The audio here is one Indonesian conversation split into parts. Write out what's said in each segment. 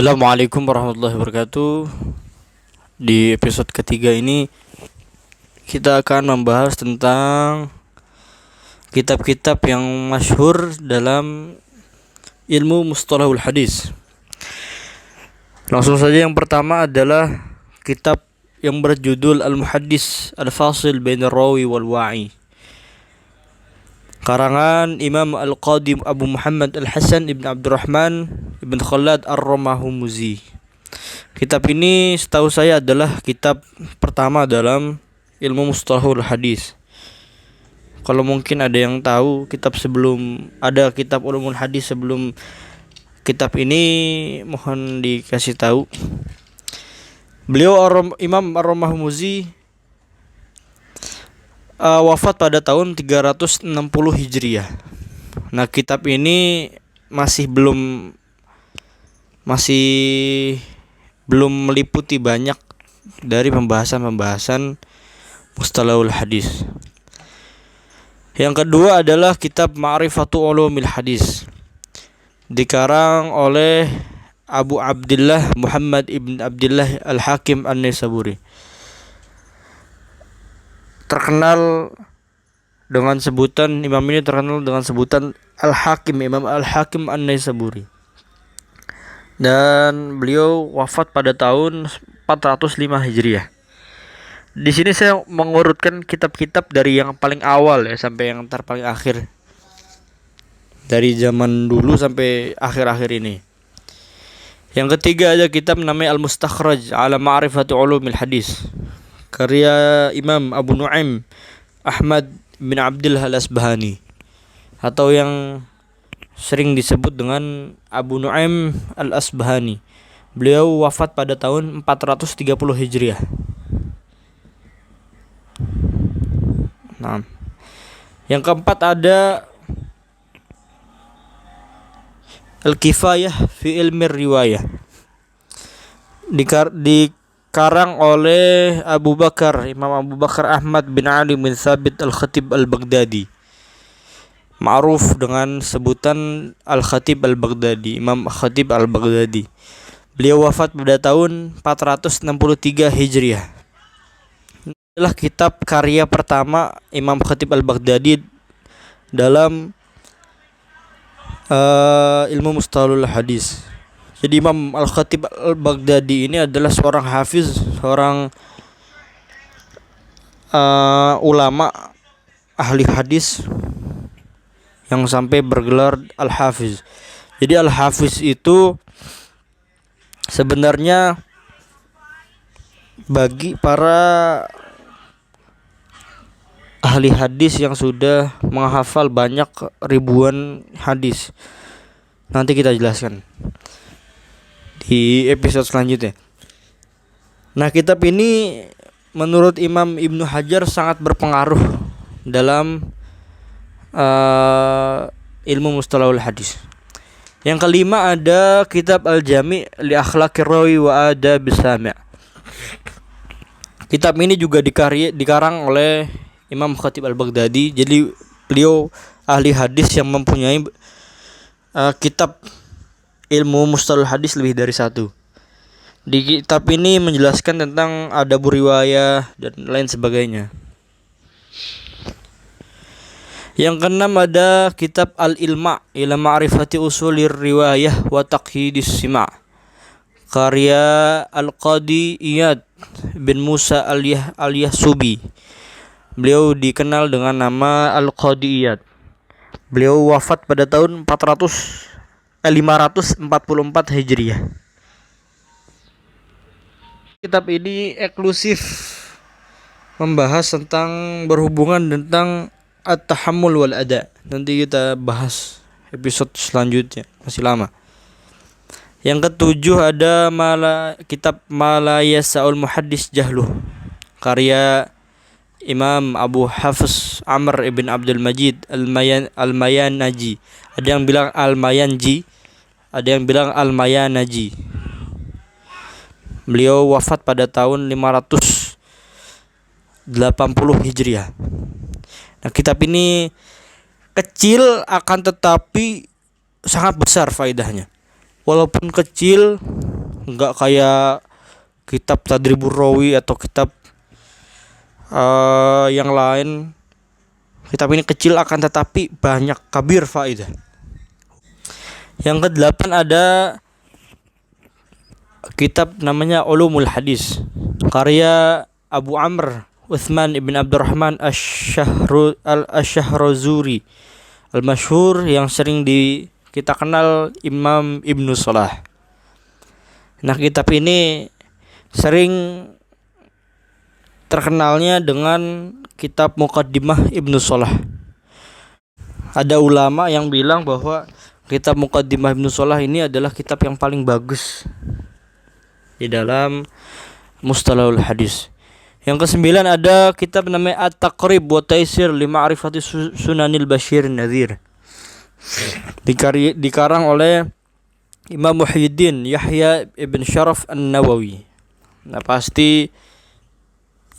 Assalamualaikum warahmatullahi wabarakatuh. Di episode ketiga ini kita akan membahas tentang kitab-kitab yang masyhur dalam ilmu mustalahul hadis. Langsung saja, yang pertama adalah kitab yang berjudul Al-Muhaddis Al-Fasil Bainar Rawi wal Wa'i, karangan Imam Al-Qadi Abu Muhammad Al-Hasan Ibn Abdurrahman Ibn Khalad Ar-Romahumuzi. Kitab ini setahu saya adalah kitab pertama dalam ilmu mustalahul hadis. Kalau mungkin ada yang tahu ada kitab ulumul hadis sebelum kitab ini, mohon dikasih tahu. Beliau Imam Ar-Romahumuzi wafat pada tahun 360 Hijriah. Nah, kitab ini masih belum meliputi banyak dari pembahasan mustalahul hadis. Yang kedua adalah kitab Ma'rifatu Ulumil Hadis, dikarang oleh Abu Abdullah Muhammad ibn Abdullah Al-Hakim An-Naisaburi, Imam ini terkenal dengan sebutan Al-Hakim, Imam Al-Hakim An-Naisaburi, dan beliau wafat pada tahun 405 Hijriah. Di sini saya mengurutkan kitab-kitab dari yang paling awal sampai yang terpaling akhir, dari zaman dulu sampai akhir-akhir ini. Yang ketiga ada kitab namanya Al-Mustakhraj ala Ma'rifati Ulumil Hadis, karya Imam Abu Nu'aim Ahmad bin Abdullah Al-Asbahani, atau yang sering disebut dengan Abu Nu'aim Al-Asbahani. Beliau wafat pada tahun 430 Hijriah. Nah, yang keempat ada Al-Kifayah fi Ilmi Riwayah, dikarang oleh Imam Abu Bakar Ahmad bin Ali bin Thabit Al-Khatib Al-Baghdadi, ma'ruf dengan sebutan Al-Khatib Al-Baghdadi, Imam Khatib Al-Baghdadi. Beliau wafat pada tahun 463 Hijriah. Ini adalah kitab karya pertama Imam Khatib Al-Baghdadi dalam ilmu mustalahul hadis. Jadi Imam Al-Khatib Al-Baghdadi ini adalah seorang hafiz, seorang ulama ahli hadis yang sampai bergelar Al-Hafiz. Jadi Al-Hafiz itu sebenarnya bagi para ahli hadis yang sudah menghafal banyak ribuan hadis. Nanti kita jelaskan di episode selanjutnya. Nah, kitab ini menurut Imam Ibnu Hajar sangat berpengaruh dalam ilmu mustalahul hadis. Yang kelima ada kitab Al-Jami' li Akhlaqir Rawi wa Adabis Sami'. Kitab ini juga dikarang oleh Imam Khatib Al-Baghdadi. Jadi beliau ahli hadis yang mempunyai kitab ilmu mustalahul hadis lebih dari satu. Di kitab ini menjelaskan tentang adab riwayah dan lain sebagainya. Yang keenam ada kitab Al-Ilma ila Ma'rifati Usulir Riwayah wa Taqyidis Sima', karya Al-Qadi Iyad bin Musa Al-Yahsubi. Beliau dikenal dengan nama Al-Qadi Iyad. Beliau wafat pada tahun 544 Hijriah. Kitab ini eksklusif membahas berhubungan tentang at-tahammul wal ada. Nanti kita bahas episode selanjutnya, masih lama. Yang ketujuh ada kitab Malaya Sa'ul Muhaddis Jahluh, karya Imam Abu Hafiz Amr ibn Abdul Majid Al-Mayanaji. Ada yang bilang Al-Mayanji, ada yang bilang Al-Mayanaji. Beliau wafat pada tahun 580 Hijriah. Nah, kitab ini kecil akan tetapi sangat besar faedahnya. walaupun kecil, nggak kayak kitab Tadribur Rawi atau kitab yang lain. Kitab ini kecil akan tetapi banyak kabir faidah. Yang kedelapan ada kitab namanya Ulumul Hadis, karya Abu Amr Uthman ibn Abdurrahman Asy-Syahrazuri al-masyhur, yang sering kita kenal Imam Ibnu Salah. Nah, kitab ini sering terkenalnya dengan kitab Muqaddimah Ibnu Salah. Ada ulama yang bilang bahwa kitab Muqaddimah Ibnu Salah ini adalah kitab yang paling bagus di dalam mustalahul hadis. Yang kesembilan ada kitab namanya At-Taqrib wa Taisir li Ma'rifati Sunanil Bashir Nadhir, dikarang oleh Imam Muhyiddin Yahya ibn Syaraf An-Nawawi. Nah, pasti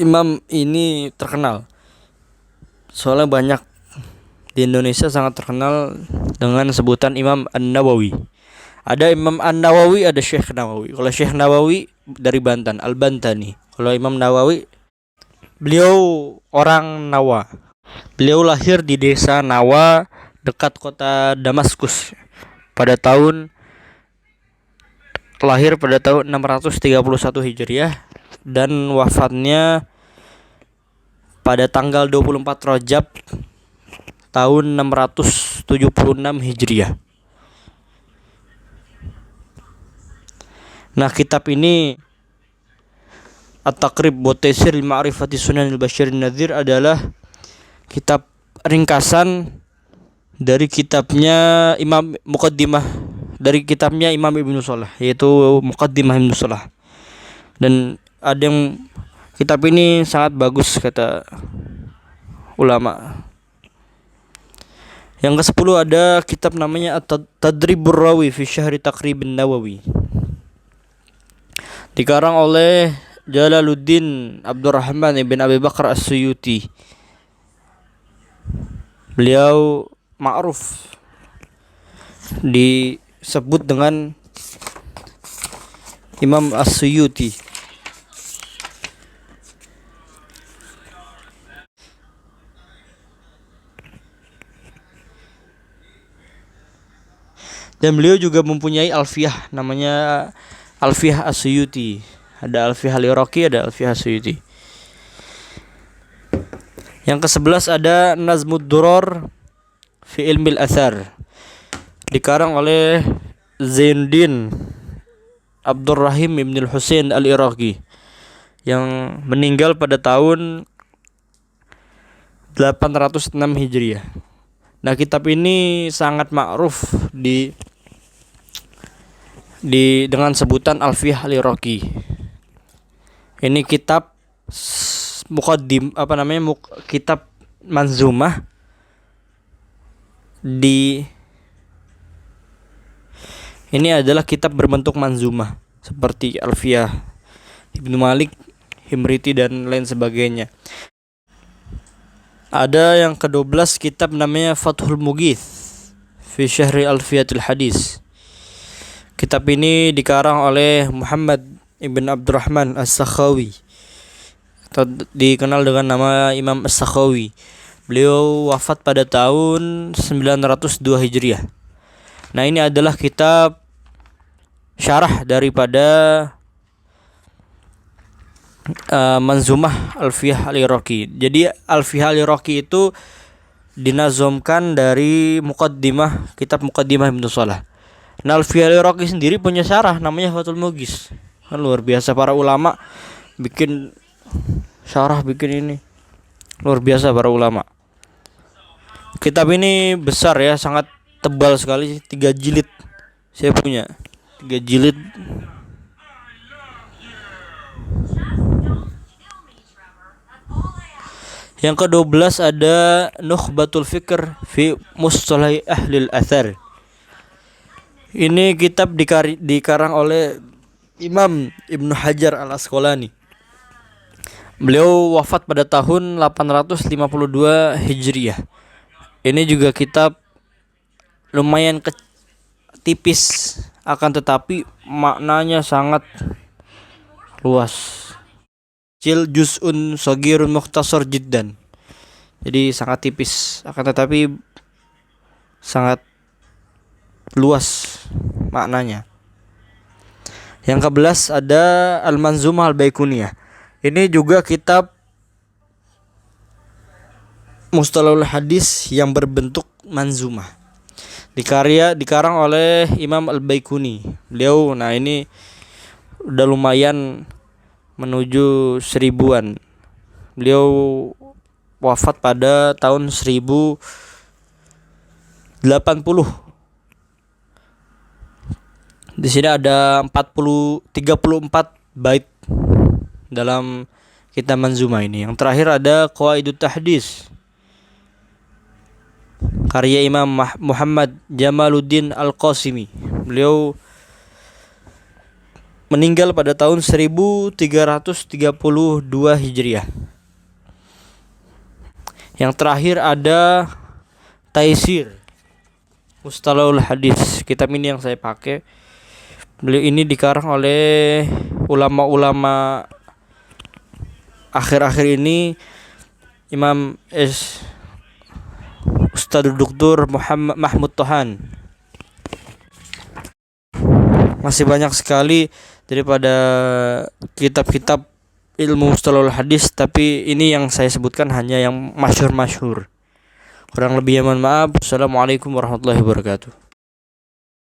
imam ini terkenal, soalnya banyak di Indonesia sangat terkenal dengan sebutan Imam An-Nawawi. Ada Imam An-Nawawi, ada Syekh Nawawi. Kalau Syekh Nawawi dari Banten, Al-Bantani. Kalau Imam Nawawi, beliau orang Nawa. Beliau lahir di desa Nawa dekat kota Damaskus lahir pada tahun 631 Hijriah dan wafatnya pada tanggal 24 Rajab tahun 676 Hijriah. Nah, kitab ini At-Taqrib wa Taisir li Ma'rifati Sunanil Bashir Nadhir adalah kitab ringkasan dari kitabnya Imam Ibnu Salah, yaitu Muqaddimah Ibnu Salah. Dan ada yang kitab ini sangat bagus kata ulama. Yang ke-10 ada kitab namanya Tadribur Rawi fi Syahri Taqribin Nawawi, dikarang oleh Jalaluddin Abdurrahman ibn Abi Bakar As-Suyuti. Beliau ma'ruf disebut dengan Imam As-Suyuti. Dan beliau juga mempunyai alfiyah namanya Alfiyah As-Suyuti. Ada Alfiyah Al-Iraqi, ada Alfiyah As-Suyuti. Yang ke-11 ada Nazmud Duror fi Ilmil Athar, dikarang oleh Zainuddin Abdurrahim ibn al-Husain al-Iraqi, yang meninggal pada tahun 806 Hijriah. Nah, kitab ini sangat ma'ruf dengan sebutan Alfiyah Al-Iraqi. Ini kitab kitab manzumah ini adalah kitab berbentuk manzumah seperti Alfiyah Ibnu Malik, Himriti dan lain sebagainya. Ada yang ke-12 kitab namanya Fathul Mughith fi Syahri Alfiyatil Hadis. Kitab ini dikarang oleh Muhammad ibn Abdurrahman As-Sakhawi, atau dikenal dengan nama Imam As-Sakhawi. Beliau wafat pada tahun 902 Hijriah. Nah, ini adalah kitab syarah daripada Manzumah Alfiyah Al-Iraqi. Jadi Alfiyah Al-Iraqi itu dinazomkan dari kitab Muqaddimah Ibnu Salah. Nah, Alfiyah Al-Iraqi sendiri punya syarah namanya Fathul Mughith. Kan luar biasa, para ulama bikin syarah, bikin ini. Luar biasa para ulama. Kitab ini besar ya, sangat tebal sekali, 3 jilid. Saya punya 3 jilid. Yang ke-12 ada Nukhbatul Fikr fi Mustalah Ahlil Athar. Ini kitab dikarang oleh Imam Ibnu Hajar Al-Asqalani. Beliau wafat pada tahun 852 Hijriah. Ini juga kitab lumayan tipis, akan tetapi maknanya sangat luas. Juz'un shagirun mukhtasar jiddan. Jadi sangat tipis, akan tetapi sangat luas maknanya. Yang ke-11 ada Al-Manzumah Al-Baikuniyah. Ini juga kitab mustalahul hadis yang berbentuk manzumah. Dikarang oleh Imam Al-Baikuni. Beliau ini udah lumayan menuju 1000-an. Beliau wafat pada tahun 1080. Di sini ada 34 bait dalam kitab manzumah ini. Yang terakhir ada Qawaidut Tahdits karya Imam Muhammad Jamaluddin Al-Qasimi. Beliau meninggal pada tahun 1332 Hijriah. Yang terakhir ada Taisir Mustalahul Hadis. Kitab ini yang saya pakai. Beliau ini dikarang oleh ulama-ulama akhir-akhir ini, Imam Ustadz Dr. Muhammad Mahmud Tohan. Masih banyak sekali daripada kitab-kitab ilmu mustalahul hadis, tapi ini yang saya sebutkan hanya yang masyhur-masyhur. Kurang lebihnya mohon maaf. Assalamualaikum warahmatullahi wabarakatuh.